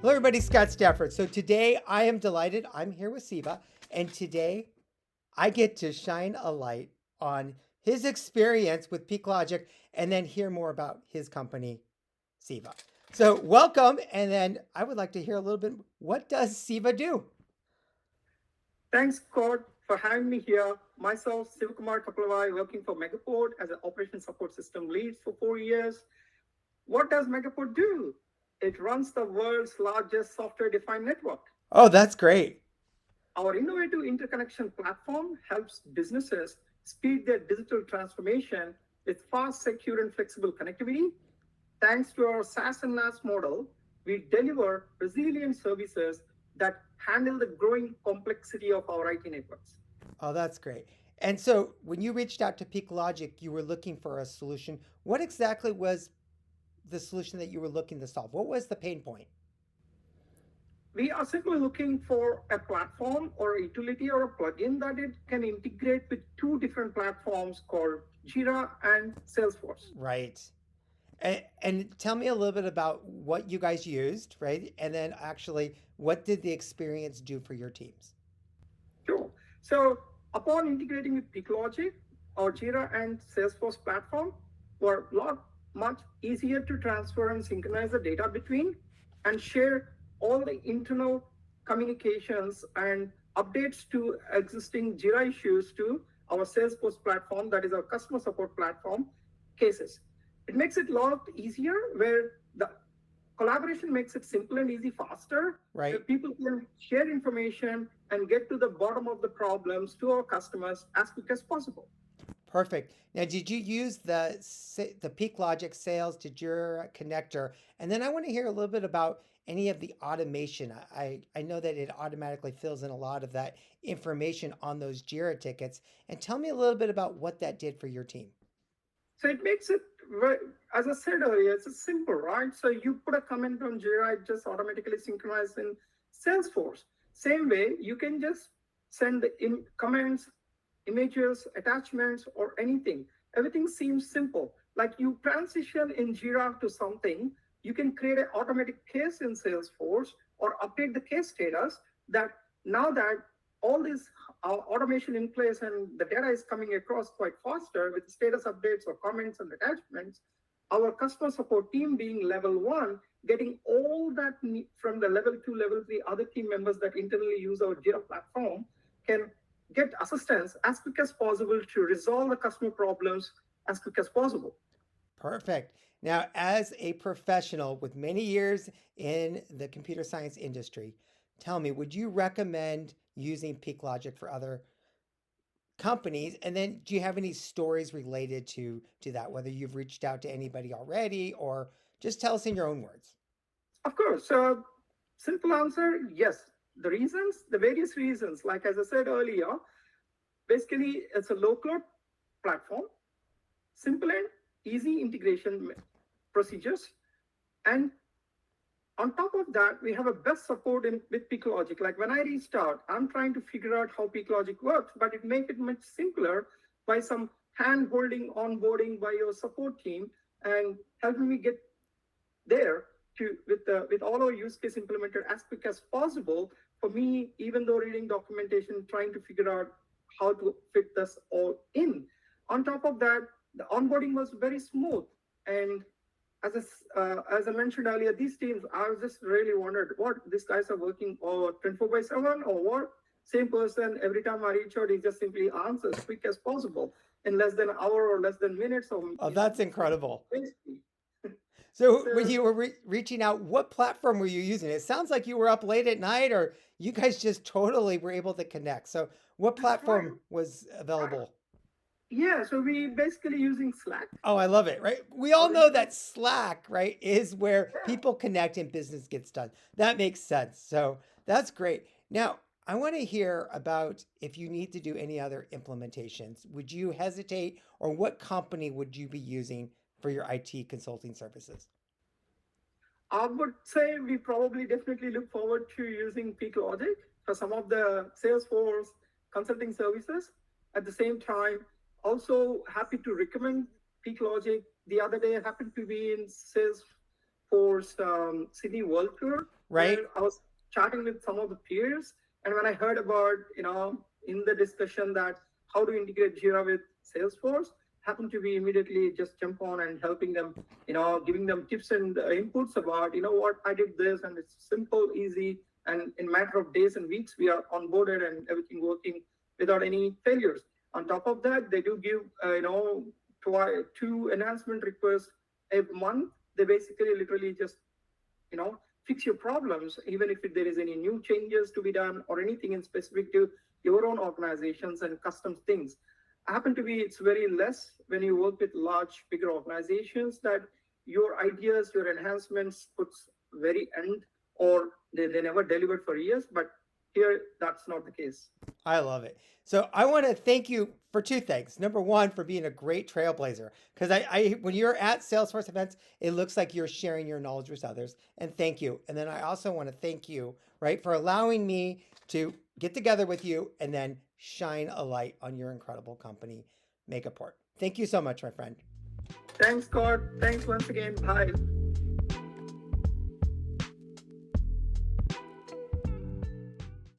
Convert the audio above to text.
Hello, everybody. Scott Stafford. So today I am delighted. I'm here with Siva, and today I get to shine a light on his experience with Peeklogic and then hear more about his company, Siva. So welcome, and then I would like to hear a little bit. What does Siva do? Thanks, Scott, for having me here. Myself, Siva Kumar Kapalavai, working for Megaport as an operation support system lead for 4 years. What does Megaport do? It runs the world's largest software-defined network. Oh, that's great. Our innovative interconnection platform helps businesses speed their digital transformation with fast, secure, and flexible connectivity. Thanks to our SaaS and NaaS model, we deliver resilient services that handle the growing complexity of our IT networks. Oh, that's great. And so when you reached out to Peeklogic, you were looking for a solution. What exactly was the solution that you were looking to solve? What was the pain point? We are simply looking for a platform or a utility or a plugin that it can integrate with two different platforms called Jira and Salesforce. Right. And tell me a little bit about what you guys used, right? And then actually, what did the experience do for your teams? Sure. So upon integrating with Peeklogic, our Jira and Salesforce platform were a lot much easier to transfer and synchronize the data between and share all the internal communications and updates to existing Jira issues to our Salesforce platform, that is our customer support platform cases. It makes it a lot easier where the collaboration makes it simple and easy faster, where Right. people can share information and get to the bottom of the problems to our customers as quick as possible. Perfect. Now, did you use the Peeklogic Sales to Jira connector? And then I want to hear a little bit about any of the automation. I know that it automatically fills in a lot of that information on those Jira tickets. And tell me a little bit about what that did for your team. So it makes it, as I said earlier, it's a simple, right? So you put a comment on Jira, it just automatically synchronizes in Salesforce. Same way, you can just send the comments, images, attachments, or anything. Everything seems simple. Like you transition in Jira to something, you can create an automatic case in Salesforce or update the case status that now that all this automation in place and the data is coming across quite faster with status updates or comments and attachments, our customer support team being level one, getting all that from the level two, level three other team members that internally use our Jira platform can get assistance as quick as possible to resolve the customer problems as quick as possible. Perfect. Now, as a professional with many years in the computer science industry, tell me, would you recommend using Peeklogic for other companies? And then do you have any stories related to that, whether you've reached out to anybody already or just tell us in your own words? Of course, simple answer, yes. The reasons, the various reasons, like as I said earlier, basically it's a low code platform, simple and easy integration procedures, and on top of that, we have a best support with Peeklogic. Like when I restart, I'm trying to figure out how Peeklogic works, but it makes it much simpler by some hand holding onboarding by your support team and helping me get there to with all our use case implemented as quick as possible. For me, even though reading documentation, trying to figure out how to fit this all in. On top of that, the onboarding was very smooth. And as I mentioned earlier, these teams, I was just really wondered what these guys are working over 24/7 or what? Same person, every time I reach out, he just simply answers quick as possible in less than an hour or less than minutes. Or Oh, that's incredible. basically. So, when So you were reaching out, what platform were you using? It sounds like you were up late at night, or you guys just totally were able to connect. So, what that's right. platform was available? Yeah, so we basically using Slack. Oh, I love it, right? We all know Original. that Slack, right, is where Yeah. people connect and business gets done. That makes sense. So that's great. Now, I want to hear about if you need to do any other implementations. Would you hesitate, or what company would you be using for your IT consulting services? I would say we probably definitely look forward to using Peeklogic for some of the Salesforce consulting services. At the same time, also happy to recommend Peeklogic. The other day, I happened to be in sales Salesforce Sydney World Tour, Right? where I was chatting with some of the peers, and when I heard about, in the discussion that how to integrate Jira with Salesforce, happened to be immediately just jump on and helping them, giving them tips and inputs about, what I did this, and it's simple, easy, and in matter of days and weeks we are onboarded and everything working without any failures. On top of that, they do give, two enhancement requests a month. They basically literally just, fix your problems, even if there is any new changes to be done or anything in specific to your own organizations and custom things. Happen to be, it's very less when you work with large, bigger organizations that your ideas, your enhancements puts very end, or they never delivered for years. But here, that's not the case. I love it. So I want to thank you for two things. Number one, for being a great trailblazer, because I when you're at Salesforce events, it looks like you're sharing your knowledge with others. And thank you. And then I also want to thank you, right, for allowing me to get together with you and then shine a light on your incredible company, Megaport. Thank you so much, my friend. Thanks, Scott. Thanks once again. Bye.